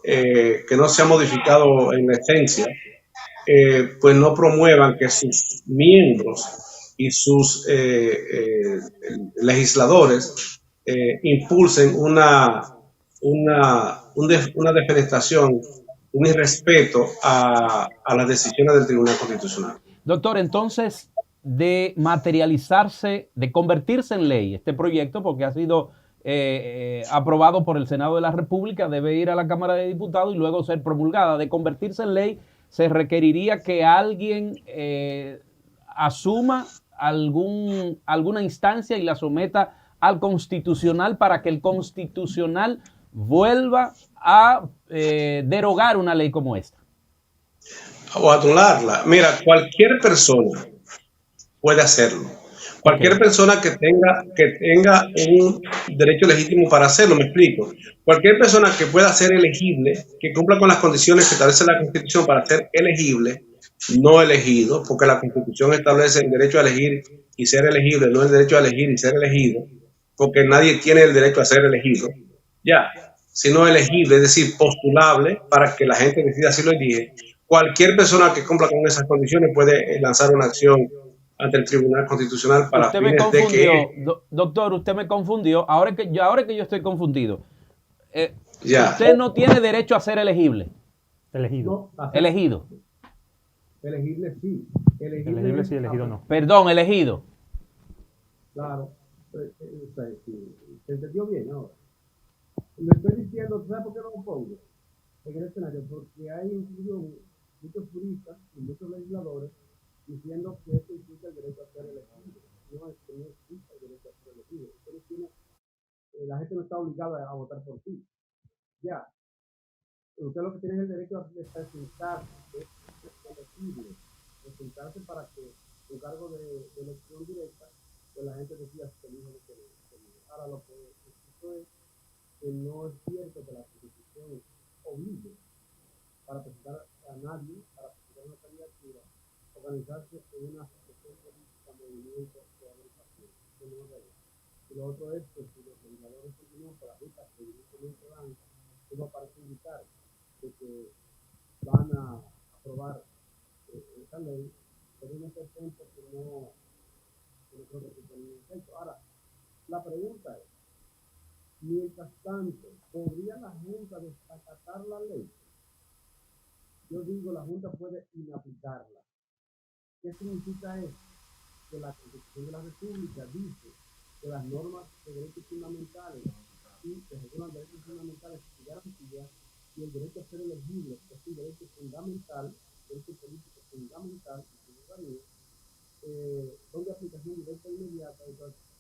que no se ha modificado en la esencia, pues no promuevan que sus miembros y sus legisladores impulsen una defenestración, un irrespeto a las decisiones del Tribunal Constitucional. Doctor, entonces, de materializarse, de convertirse en ley este proyecto, porque ha sido aprobado por el Senado de la República, debe ir a la Cámara de Diputados y luego ser promulgada. De convertirse en ley, se requeriría que alguien asuma alguna instancia y la someta al Constitucional para que el Constitucional vuelva a derogar una ley como esta. O anularla. Mira, cualquier persona puede hacerlo. Cualquier persona que tenga un derecho legítimo para hacerlo, me explico. Cualquier persona que pueda ser elegible, que cumpla con las condiciones que establece la Constitución para ser elegible, no elegido, porque la Constitución establece el derecho a elegir y ser elegible, no el derecho a elegir y ser elegido, porque nadie tiene el derecho a ser elegido, ya, sino elegible, es decir, postulable para que la gente decida si lo elige. Cualquier persona que cumpla con esas condiciones puede lanzar una acción ante el Tribunal Constitucional para usted me fines de que... Doctor, usted me confundió. Ahora que yo estoy confundido. Ya. Usted no tiene derecho a ser elegible. Elegido. No, Elegido. elegible sí. Elegible sí, elegido no. Perdón, elegido. Claro. ¿Se entendió bien ahora? Le estoy diciendo, ¿sabes por qué no lo pongo en el escenario? Porque hay incluso muchos juristas y muchos legisladores diciendo que esto implica el derecho a ser elegido. No es que no existe el derecho a ser elegido. La gente no está obligada a votar por ti. Ya. Usted lo que tiene es el derecho a presentarse, es elegible, presentarse para que en cargo de elección directa, pues la gente decida si elige o no. Ahora lo que esto es que no es cierto que la Constitución obligue para presentar a nadie, para presentar una candidatura, organizarse en una asociación política, movimiento o organización. Eso no es real. Y lo otro es que si los legisladores continúan por las rutas que evidentemente dan, eso parece indicar de que van a aprobar esta ley, pero en este punto que no creo que se tiene efecto. Ahora, la pregunta es, mientras tanto, ¿podría la Junta desacatar la ley? Yo digo, la Junta puede inaplicarla. ¿Qué significa esto? Que la Constitución de la República dice que las normas de derechos fundamentales y que regulan derechos fundamentales y garantías y el derecho a ser elegible es un derecho fundamental, derecho político fundamental y ciudadanía, son de aplicación directa e inmediata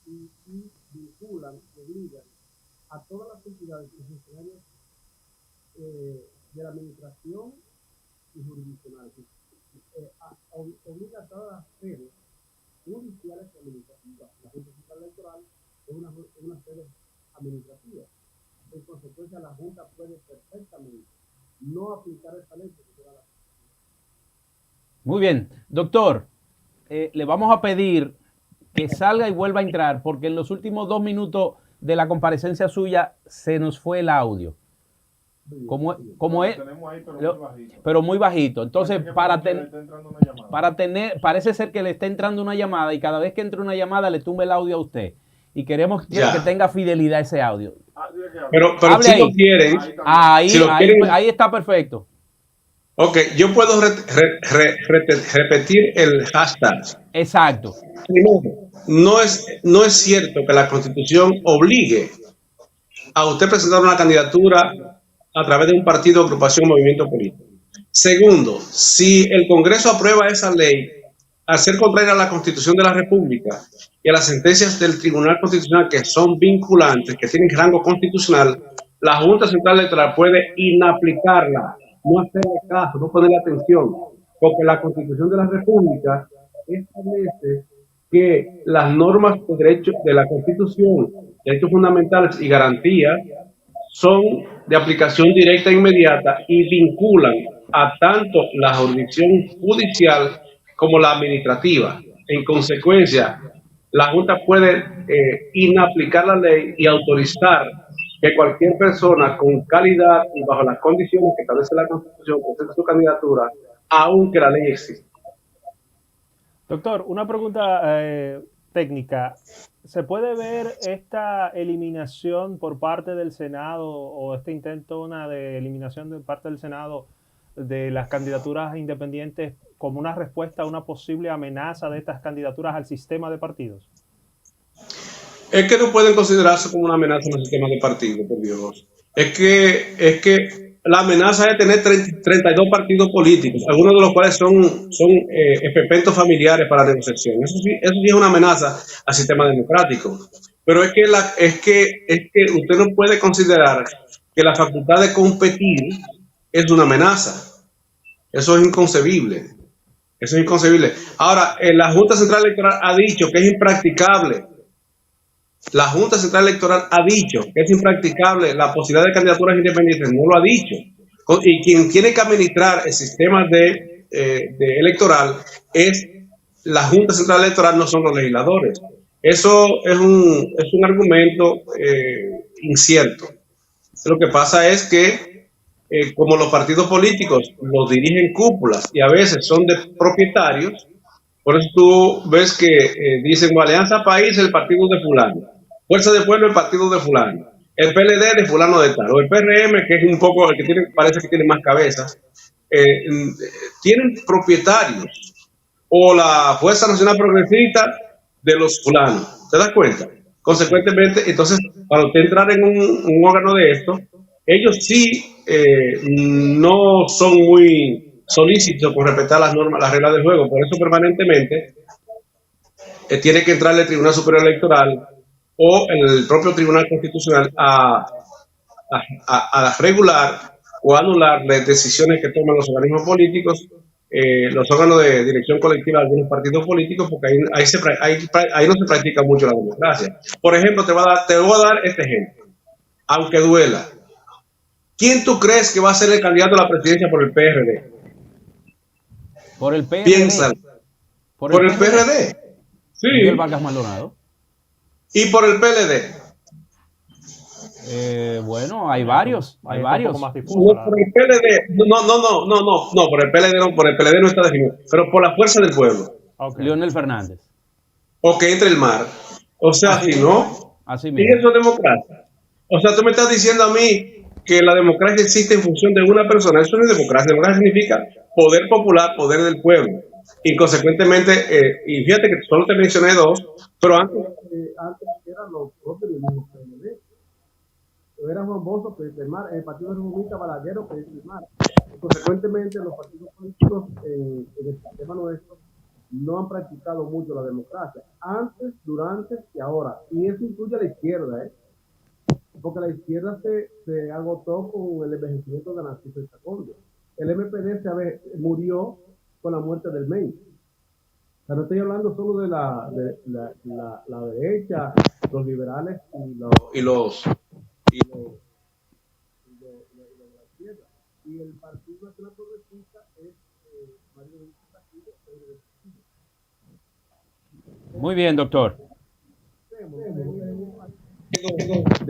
y vinculan y obligan a todas las entidades y funcionarios de la administración y jurisdiccionales. Obliga a todas las sedes judiciales y administrativas. La Junta Central Electoral es una sede administrativa. En consecuencia, la Junta puede perfectamente no aplicar esta ley porque será la... Muy bien. Doctor, le vamos a pedir que salga y vuelva a entrar porque en los últimos 2 minutos de la comparecencia suya se nos fue el audio. Como es, pero muy bajito. Entonces, parece ser que le está entrando una llamada y cada vez que entra una llamada le tumba el audio a usted. Y queremos que tenga fidelidad ese audio. Pero si ahí lo quieren, ahí está perfecto. Ok, yo puedo repetir el hashtag. Exacto. Primero, no es cierto que la Constitución obligue a usted presentar una candidatura a través de un partido, agrupación, movimiento político. Segundo, si el Congreso aprueba esa ley, al ser contraria a la Constitución de la República y a las sentencias del Tribunal Constitucional que son vinculantes, que tienen rango constitucional, la Junta Central Electoral puede inaplicarla, no hacerle caso, no ponerle atención, porque la Constitución de la República establece que las normas de derechos de la Constitución, derechos fundamentales y garantías son de aplicación directa e inmediata y vinculan a tanto la jurisdicción judicial como la administrativa. En consecuencia, la Junta puede inaplicar la ley y autorizar que cualquier persona con calidad y bajo las condiciones que establece la Constitución presente su candidatura, aunque la ley exista. Doctor, una pregunta técnica, ¿se puede ver esta eliminación por parte del Senado o este intento de eliminación de parte del Senado de las candidaturas independientes como una respuesta a una posible amenaza de estas candidaturas al sistema de partidos? Es que no pueden considerarse como una amenaza en el sistema de partidos, por Dios. Es que la amenaza es tener 32 partidos políticos, algunos de los cuales son esperpentos familiares para la negociación. Eso sí es una amenaza al sistema democrático. Pero es que usted no puede considerar que la facultad de competir es una amenaza. Eso es inconcebible. Eso es inconcebible. Ahora, la Junta Central Electoral ha dicho que es impracticable. La Junta Central Electoral ha dicho que es impracticable la posibilidad de candidaturas independientes, no lo ha dicho. Y quien tiene que administrar el sistema de electoral es la Junta Central Electoral, no son los legisladores. Eso es un argumento incierto. Lo que pasa es que como los partidos políticos los dirigen cúpulas y a veces son de propietarios, por eso tú ves que dicen Alianza País, el partido de fulano, Fuerza del Pueblo, el partido de fulano, el PLD de fulano de tal, o el PRM, que es un poco el que parece que tiene más cabezas, tienen propietarios, o la Fuerza Nacional Progresista de los fulanos. ¿Te das cuenta? Consecuentemente, entonces, para usted entrar en un órgano de esto, ellos sí no son muy solícitos con respetar las normas, las reglas del juego. Por eso permanentemente tiene que entrar el Tribunal Superior Electoral o el propio Tribunal Constitucional a regular o anular las decisiones que toman los organismos políticos, los órganos de dirección colectiva de algunos partidos políticos, porque ahí no se practica mucho la democracia. Por ejemplo, te voy a dar este ejemplo, aunque duela. ¿Quién tú crees que va a ser el candidato a la presidencia por el PRD? Por el PRD. Piénsalo. Por el PRD. Sí. Miguel Vargas Maldonado. ¿Y por el PLD? Bueno, hay varios. Hay varios. No, por el PLD. No, por el PLD no, por el PLD no está definido. Pero por la Fuerza del Pueblo. Okay. Leonel Fernández. O que entre el mar. O sea, si no, así mismo. ¿Y eso es democracia? O sea, tú me estás diciendo a mí que la democracia existe en función de una persona. Eso no es democracia. Democracia significa poder popular, poder del pueblo. Y consecuentemente, y fíjate que solo te mencioné dos, pero antes eran los propios mismos PLD. Era Juan Bozo, Pedro del Mar, el Partido Republicano Balaguero, Pedro del Mar. Consecuentemente, los partidos políticos en el sistema nuestro no han practicado mucho la democracia, antes, durante y ahora. Y eso incluye a la izquierda, porque la izquierda se agotó con el envejecimiento de Narciso Chaconde. El MPD murió con la muerte del MEI. O sea, no estoy hablando solo de la derecha, los liberales y los de la izquierda. Y el Partido Nacional Progresista es Mario Benito Castillo. Muy bien, doctor. De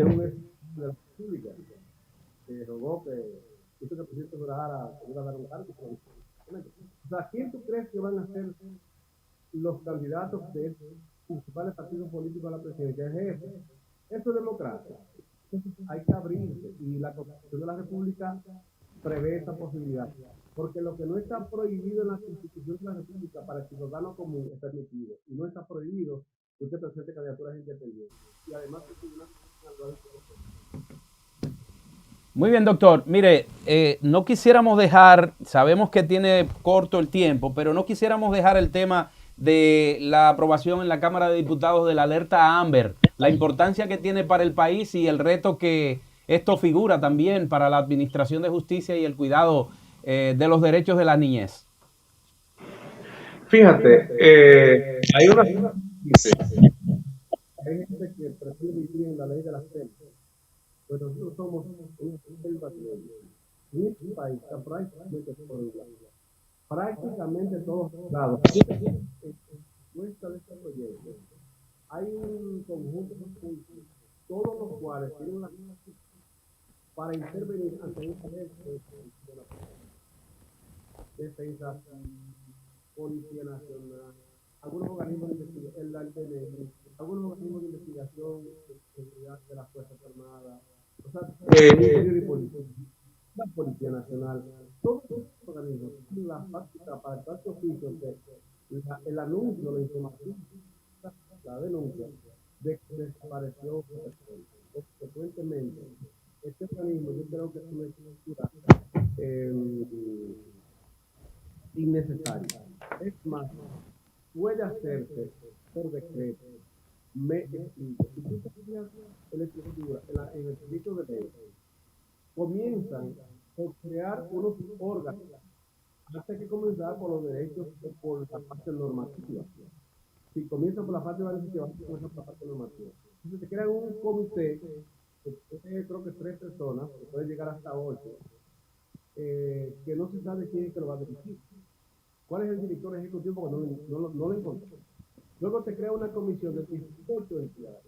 una república que rogó que el presidente Durara iba a dar un cargo. O sea, ¿quién tú crees que van a ser los candidatos de estos principales partidos políticos a la presidencia? Eso es democracia. Hay que abrirse, y la Constitución de la República prevé esa posibilidad, porque lo que no está prohibido en la Constitución de la República para el ciudadano común es permitido, y no está prohibido que usted presente candidaturas independientes, y además que una. Muy bien, doctor. Mire, no quisiéramos dejar, sabemos que tiene corto el tiempo, pero no quisiéramos dejar el tema de la aprobación en la Cámara de Diputados de la alerta Amber, la importancia que tiene para el país y el reto que esto figura también para la administración de justicia y el cuidado de los derechos de la niñez. Fíjate, hay una dice, hay gente que prefiere vivir en la ley de las penas, pero nosotros somos un país. Y este país está prácticamente por el lado. Prácticamente todos lados. Muestra de este proyecto, hay un conjunto de puntos, todos los cuales tienen una para intervenir ante esta ley de la defensa, Policía Nacional, algunos organismos de investigación, el DNI, algunos organismos de investigación de seguridad de las Fuerzas Armadas, o sea, Ministerio de Policía, la Policía Nacional, todos estos organismos, la práctica para el parte oficio, el anuncio, la información, la denuncia de que desapareció consecuentemente. Este organismo yo creo que es una estructura innecesaria. Es más, puede hacerse por decreto. Me explico. Si tú te fijas en la estructura, en el proyecto de ley, comienzan por crear unos órganos hasta que comenzar por los derechos o por la parte normativa. Si comienza por la parte organizativa, comienza por la parte normativa. Entonces se crea un comité, creo que 3 personas, que puede llegar hasta 8, que no se sabe quién es que lo va a dirigir. ¿Cuál es el director ejecutivo? Porque no lo encontré. Luego te crea una comisión de 18 entidades.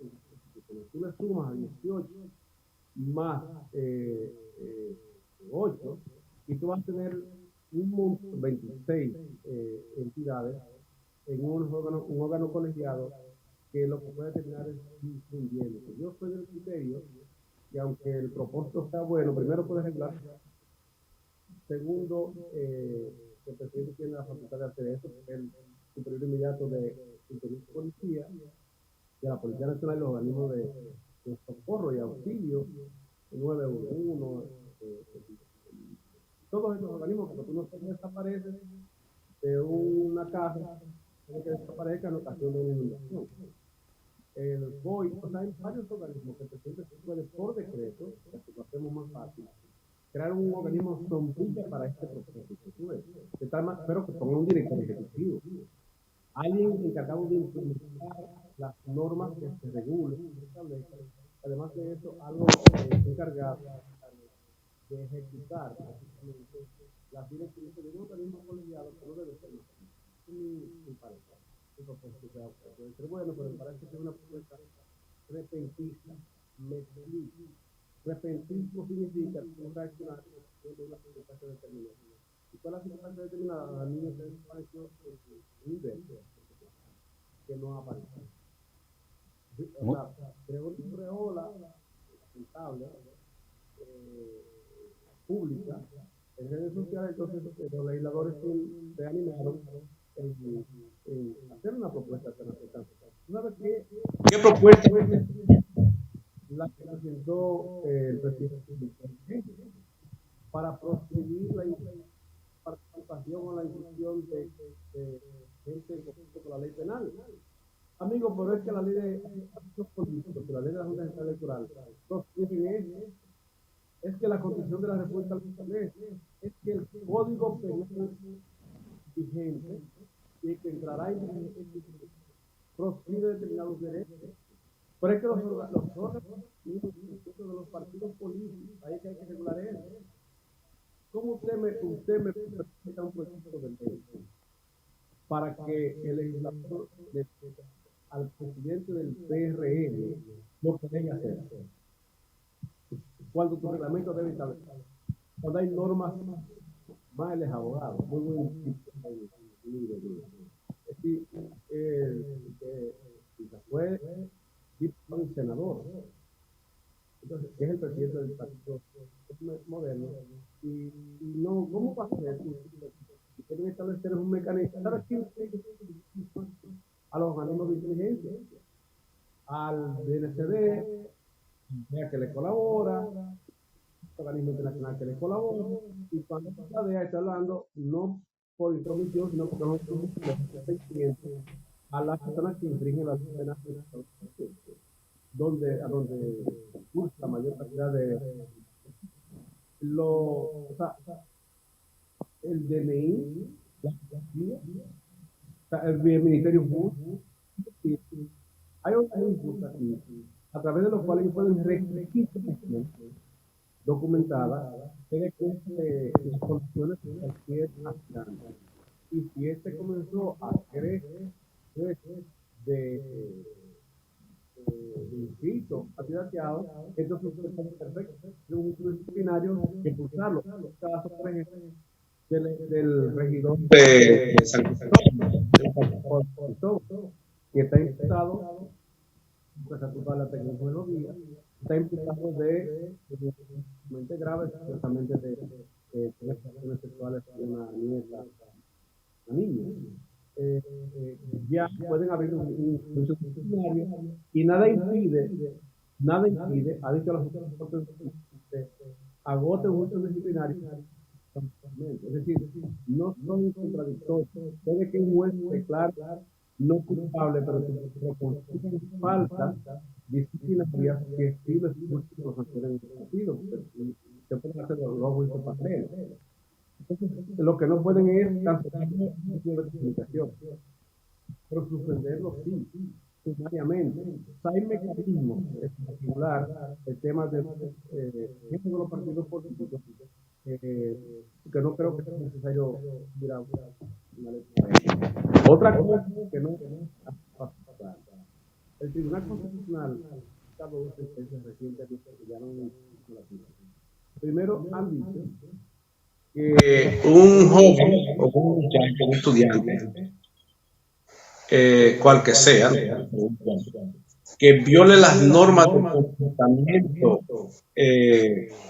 Tú le sumas a 18 más 8 y tú vas a tener 26 entidades en un órgano colegiado que lo que puede terminar es difundiendo. Yo soy del criterio que aunque el propósito está bueno, primero puede regular, segundo, el presidente tiene la facultad de hacer eso, el superior inmediato de policía, de la Policía Nacional y los organismos de socorro y auxilio, 911, todos estos organismos, porque tú no te desapareces de una casa, que desaparezca en ocasión de una inundación. El BOI, o sea, hay varios organismos que el presidente puede, por decreto, que lo hacemos más fácil, crear un organismo sombrilla para este propósito. Pero que ponga un director ejecutivo. Alguien encargado de implementar las normas que se regulen, además de eso, algo encargado de ejecutar las directrices de un organismo colegiado que no debe ser mi parecer. Puede ser bueno, pero me parece que es una propuesta repentista. Me explico. Repentismo significa no reaccionar de una circunstancia determinada. Y toda la circunstancia determinada, a mí me pareció inverso, que no aparece. O sea, creó la rentable pública en redes sociales, entonces los legisladores se animaron en hacer una propuesta alternativa. ¿Sabes qué propuesta la que presentó el presidente para proscribir la participación o la inclusión de gente con la ley penal? Amigo, pero es que la ley de partidos políticos, la ley de la Junta Central Electoral, proscriben es que la Constitución de la República es que el Código Penal vigente y que entrará en proscribe determinados derechos. Pero es que los órganos de los partidos políticos, ahí es que hay que regular eso. ¿Cómo usted me presenta un proyecto de ley para que el legislador al presidente del PRM lo que debe hacer? Cuando tu reglamento debe establecer, cuando hay normas más el abogado, muy buen es decir, fue un senador, entonces es el presidente del partido moderno, y no, ¿cómo va a ser? Quieren establecer un mecanismo, ¿sabes quién? A los organismos de inteligencia, al DNCD, que le colabora, organismo internacional que le colabora, y cuando la DEA está hablando, no por intromisión, sino porque no es a las personas que infringen las penas a donde cursa la mayor cantidad de o sea, el DNI, la policía, o sea, el Ministerio Público, hay organismos aquí, a través de los cuales ellos pueden requisar documentada de que las condiciones de cualquier aspirante. Y si este comenzó a crecer de inscrito a pirateado, entonces es perfecto. Es un disciplinario que impulsarlo. Caso, por ejemplo, del regidor de San Cristóbal, que está imputado, pues a culpar la tecnología, está imputado de graves, supuestamente de relaciones sexuales con una nieta, una niña. Ya pueden abrir un juicio disciplinario y nada impide, ha dicho la Suprema Corte, agote un juicio disciplinario. Es decir, no son contradictorios. Puede que un juez declare no culpable, pero si reconstruyen faltas disciplinarias que sí les sancionan en ese sentido, se pueden hacer los juicios paralelos. Entonces, lo que no pueden es cancelar la comunicación, pero suspenderlo sí, sumariamente. Hay mecanismos, en particular, el tema de los partidos políticos, que no creo que sea necesario ir a una letra. Otra cosa que no el Tribunal Constitucional ha dado dos sentencias recientes que ya no primero han dicho que un joven o un muchacho, un estudiante, cual que sea, que viole las normas de comportamiento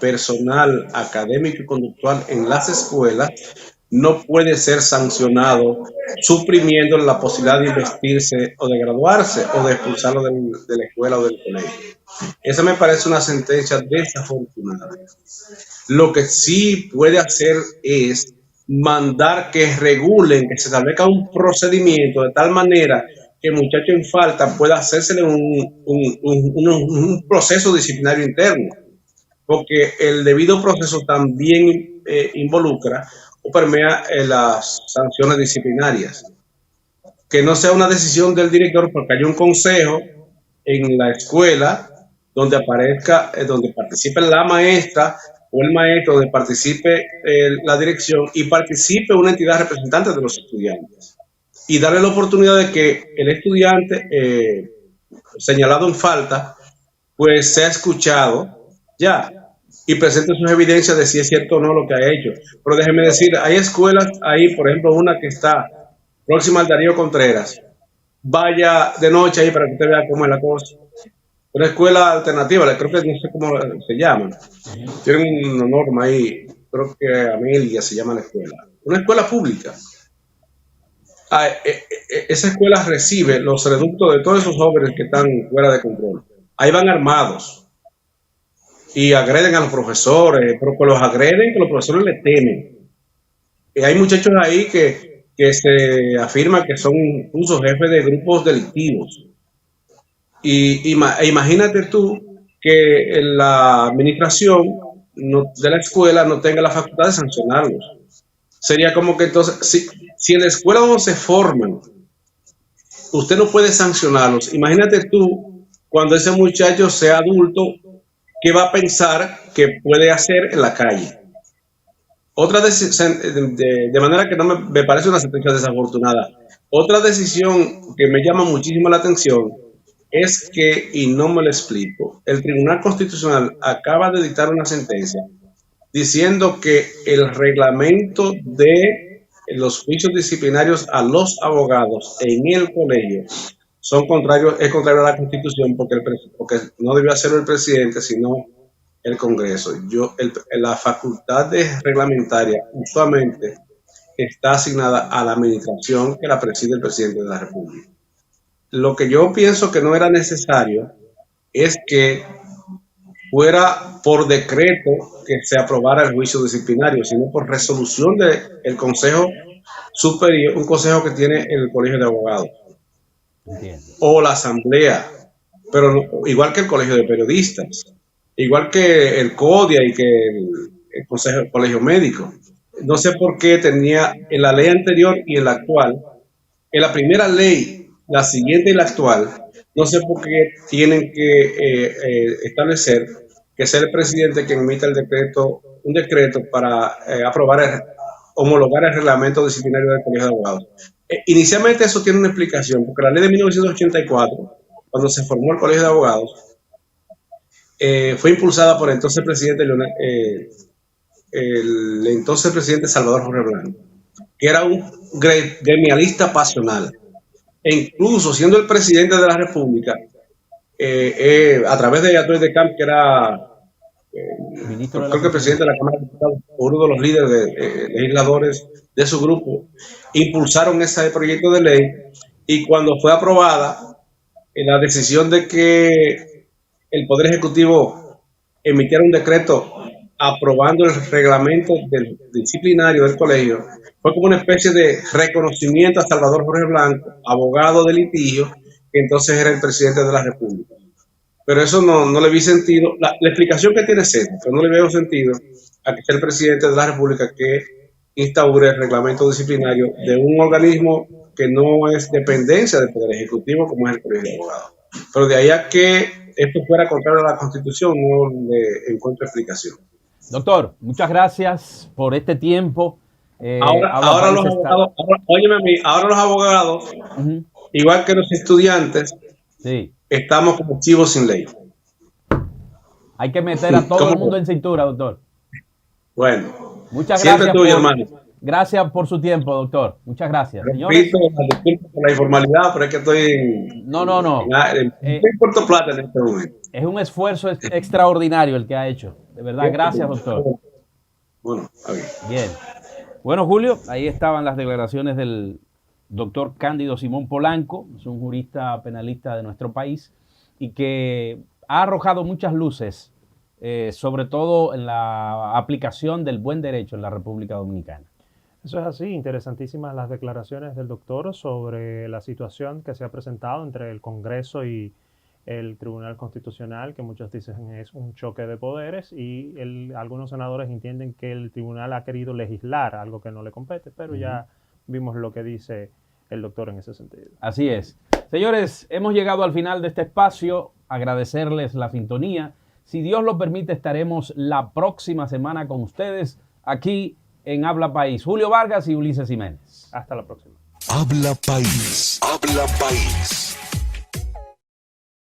personal, académico y conductual en las escuelas, no puede ser sancionado suprimiendo la posibilidad de investirse o de graduarse o de expulsarlo de la escuela o del colegio. Esa me parece una sentencia desafortunada. Lo que sí puede hacer es mandar que regulen, que se establezca un procedimiento de tal manera que el muchacho en falta pueda hacérsele un proceso disciplinario interno, porque el debido proceso también involucra o permea las sanciones disciplinarias. Que no sea una decisión del director, porque hay un consejo en la escuela donde aparezca, donde participe la maestra o el maestro, donde participe la dirección y participe una entidad representante de los estudiantes. Y darle la oportunidad de que el estudiante señalado en falta, pues sea escuchado ya y presente sus evidencias de si es cierto o no lo que ha hecho. Pero déjeme decir, hay escuelas ahí, por ejemplo, una que está próxima al Darío Contreras. Vaya de noche ahí para que usted vea cómo es la cosa. Una escuela alternativa, creo que no sé cómo se llama. Tienen una norma ahí, creo que Amelia se llama la escuela. Una escuela pública. Esa escuela recibe los reductos de todos esos jóvenes que están fuera de control. Ahí van armados y agreden a los profesores, pero que los agreden, que los profesores le temen. Hay muchachos ahí que se afirma que son incluso jefes de grupos delictivos. Y imagínate tú que la administración de la escuela no tenga la facultad de sancionarlos. Sería como que entonces, si en la escuela no se forman, usted no puede sancionarlos. Imagínate tú, cuando ese muchacho sea adulto, ¿qué va a pensar que puede hacer en la calle? Otra de manera que no me parece una sentencia desafortunada. Otra decisión que me llama muchísimo la atención es que, y no me lo explico, el Tribunal Constitucional acaba de dictar una sentencia diciendo que el reglamento de los juicios disciplinarios a los abogados en el colegio es contrario a la Constitución porque no debió hacerlo el presidente, sino el Congreso. La facultad reglamentaria usualmente está asignada a la administración que la preside el presidente de la República. Lo que yo pienso que no era necesario es que fuera por decreto que se aprobara el juicio disciplinario, sino por resolución del Consejo Superior, un consejo que tiene el Colegio de Abogados. Entiendo. O la Asamblea, pero no, igual que el Colegio de Periodistas, igual que el CODIA y que el Colegio Médico. No sé por qué tenía en la ley anterior y en la actual, en la primera ley, la siguiente y la actual, no sé por qué tienen que establecer que sea el presidente quien emita un decreto para homologar el reglamento disciplinario del Colegio de Abogados. Inicialmente eso tiene una explicación, porque la ley de 1984, cuando se formó el Colegio de Abogados, fue impulsada por el entonces presidente el entonces presidente Salvador Jorge Blanco, que era un gremialista pasional. E incluso siendo el presidente de la República, a través de Antonio de Camp, que era creo que el presidente de la Cámara de Diputados, uno de los líderes de legisladores de su grupo, impulsaron ese proyecto de ley, y cuando fue aprobada, la decisión de que el Poder Ejecutivo emitiera un decreto aprobando el reglamento del disciplinario del colegio, fue como una especie de reconocimiento a Salvador Jorge Blanco, abogado de litigio, que entonces era el presidente de la República. Pero eso no le vi sentido. La explicación que tiene César, pero no le veo sentido a que sea el presidente de la República que instaure el reglamento disciplinario de un organismo que no es dependencia del Poder Ejecutivo, como es el Colegio de Abogados. Pero de ahí a que esto fuera contrario a la Constitución, no le encuentro explicación. Doctor, muchas gracias por este tiempo. Ahora los abogados, óyeme a mí, ahora los abogados, igual que los estudiantes, sí, estamos como chivos sin ley. Hay que meter a todo el mundo en cintura, doctor. Bueno, muchas siempre gracias. Tuyo, hermano. Gracias por su tiempo, doctor. Muchas gracias. Repito, disculpa por la informalidad, pero es que estoy en Puerto Plata en este momento. Es un esfuerzo extraordinario el que ha hecho. De verdad, gracias, doctor. Bueno, bien. Bueno, Julio, ahí estaban las declaraciones del doctor Cándido Simón Polanco, es un jurista penalista de nuestro país y que ha arrojado muchas luces, sobre todo en la aplicación del buen derecho en la República Dominicana. Eso es así, interesantísimas las declaraciones del doctor sobre la situación que se ha presentado entre el Congreso y el Tribunal Constitucional, que muchos dicen es un choque de poderes, y algunos senadores entienden que el tribunal ha querido legislar algo que no le compete, pero ya vimos lo que dice el doctor en ese sentido. Así es. Señores, hemos llegado al final de este espacio, agradecerles la sintonía. Si Dios lo permite, estaremos la próxima semana con ustedes aquí en Habla País. Julio Vargas y Ulises Jiménez. Hasta la próxima. Habla País. Habla País.